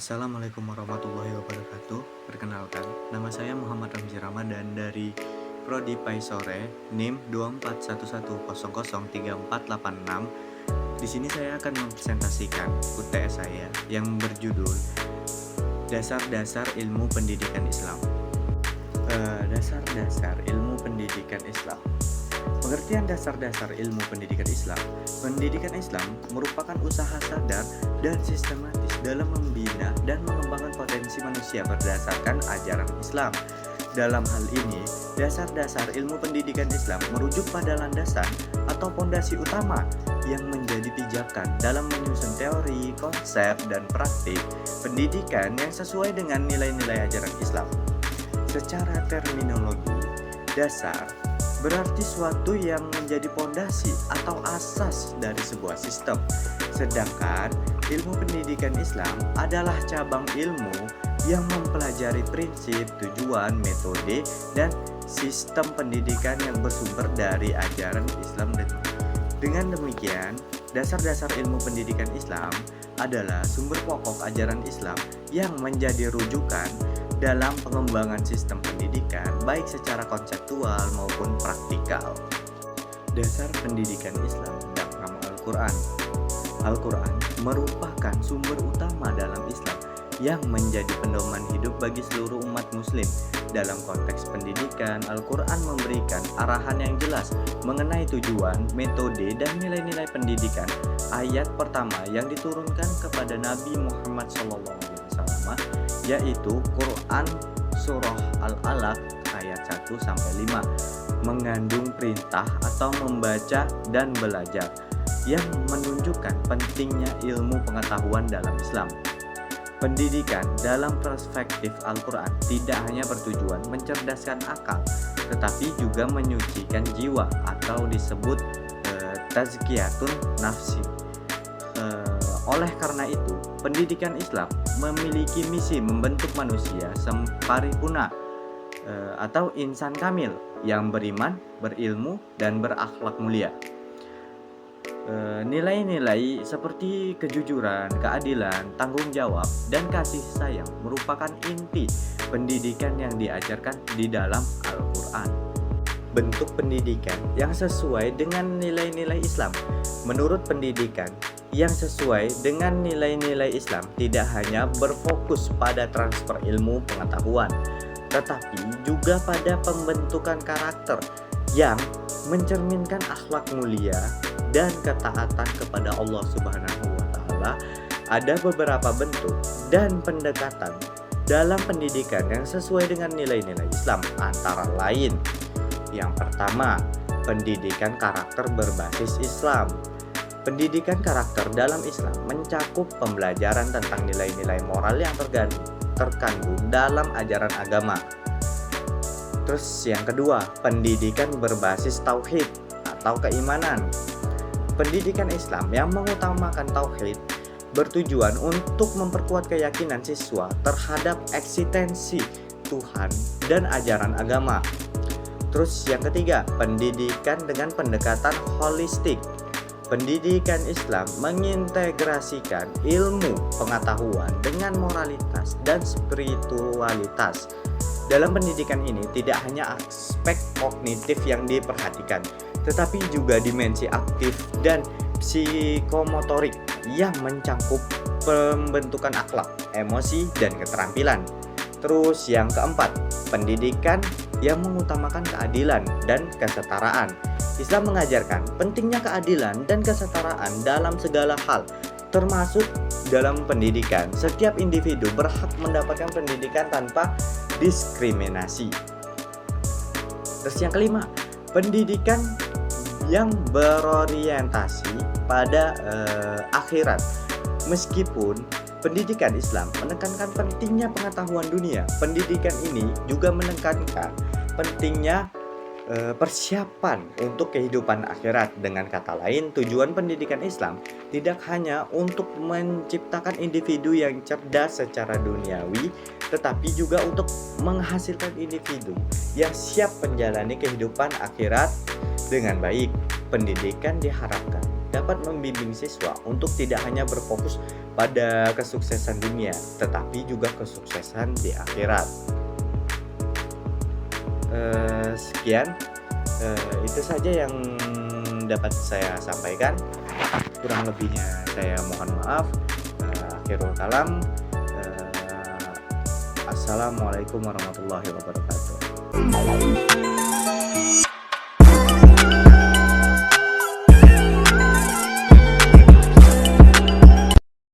Assalamualaikum warahmatullahi wabarakatuh. Perkenalkan, nama saya Muhammad Ramzi Ramadan dari Prodi Paisore, NIM 241100346. Di sini saya akan mempresentasikan UTS saya yang berjudul Dasar-dasar Ilmu Pendidikan Islam. Dasar-dasar Ilmu Pendidikan Islam. Pengertian dasar-dasar ilmu pendidikan Islam. Pendidikan Islam merupakan usaha sadar dan sistematis dalam membina dan mengembangkan potensi manusia berdasarkan ajaran Islam. Dalam hal ini, dasar-dasar ilmu pendidikan Islam merujuk pada landasan atau fondasi utama yang menjadi pijakan dalam menyusun teori, konsep, dan praktik pendidikan yang sesuai dengan nilai-nilai ajaran Islam. Secara terminologi, dasar berarti suatu yang menjadi pondasi atau asas dari sebuah sistem. Sedangkan ilmu pendidikan Islam adalah cabang ilmu yang mempelajari prinsip, tujuan, metode, dan sistem pendidikan yang bersumber dari ajaran Islam. Dengan demikian, dasar-dasar ilmu pendidikan Islam adalah sumber pokok ajaran Islam yang menjadi rujukan dalam pengembangan sistem pendidikan baik secara konseptual maupun praktikal. Dasar pendidikan Islam dalam Al-Quran. Al-Quran merupakan sumber utama dalam Islam yang menjadi pedoman hidup bagi seluruh umat muslim. Dalam konteks pendidikan, Al-Quran memberikan arahan yang jelas mengenai tujuan, metode, dan nilai-nilai pendidikan. Ayat pertama yang diturunkan kepada Nabi Muhammad SAW yaitu Quran Surah Al-Alaq ayat 1-5 mengandung perintah atau membaca dan belajar yang menunjukkan pentingnya ilmu pengetahuan dalam Islam. Pendidikan dalam perspektif Al-Quran tidak hanya bertujuan mencerdaskan akal, tetapi juga menyucikan jiwa atau disebut tazkiyatun nafsi. Oleh karena itu, pendidikan Islam memiliki misi membentuk manusia paripurna atau insan kamil yang beriman, berilmu, dan berakhlak mulia. Nilai-nilai seperti kejujuran, keadilan, tanggung jawab, dan kasih sayang merupakan inti pendidikan yang diajarkan di dalam Al-Quran. Bentuk pendidikan yang sesuai dengan nilai-nilai Islam. Menurut pendidikan yang sesuai dengan nilai-nilai Islam tidak hanya berfokus pada transfer ilmu pengetahuan, tetapi juga pada pembentukan karakter yang mencerminkan akhlak mulia dan ketaatan kepada Allah Subhanahu wa Ta'ala. Ada beberapa bentuk dan pendekatan dalam pendidikan yang sesuai dengan nilai-nilai Islam, antara lain: yang pertama, pendidikan karakter berbasis Islam. Pendidikan karakter dalam Islam mencakup pembelajaran tentang nilai-nilai moral yang terkandung dalam ajaran agama. Terus yang kedua, pendidikan berbasis tauhid atau keimanan. Pendidikan Islam yang mengutamakan tauhid bertujuan untuk memperkuat keyakinan siswa terhadap eksistensi Tuhan dan ajaran agama. Terus yang ketiga, pendidikan dengan pendekatan holistik. Pendidikan Islam mengintegrasikan ilmu pengetahuan dengan moralitas dan spiritualitas. Dalam pendidikan ini tidak hanya aspek kognitif yang diperhatikan, tetapi juga dimensi aktif dan psikomotorik yang mencakup pembentukan akhlak, emosi, dan keterampilan. Terus yang keempat, pendidikan yang mengutamakan keadilan dan kesetaraan. Islam mengajarkan pentingnya keadilan dan kesetaraan dalam segala hal, termasuk dalam pendidikan. Setiap individu berhak mendapatkan pendidikan tanpa diskriminasi. Terus yang kelima, pendidikan yang berorientasi pada akhirat. Meskipun pendidikan Islam menekankan pentingnya pengetahuan dunia, pendidikan ini juga menekankan pentingnya persiapan untuk kehidupan akhirat. Dengan kata lain, tujuan pendidikan Islam tidak hanya untuk menciptakan individu yang cerdas secara duniawi, tetapi juga untuk menghasilkan individu yang siap menjalani kehidupan akhirat dengan baik. Pendidikan diharapkan dapat membimbing siswa untuk tidak hanya berfokus pada kesuksesan dunia, tetapi juga kesuksesan di akhirat. Sekian, itu saja yang dapat saya sampaikan. Kurang lebihnya saya mohon maaf. Akhirul kalam. Assalamualaikum warahmatullahi wabarakatuh.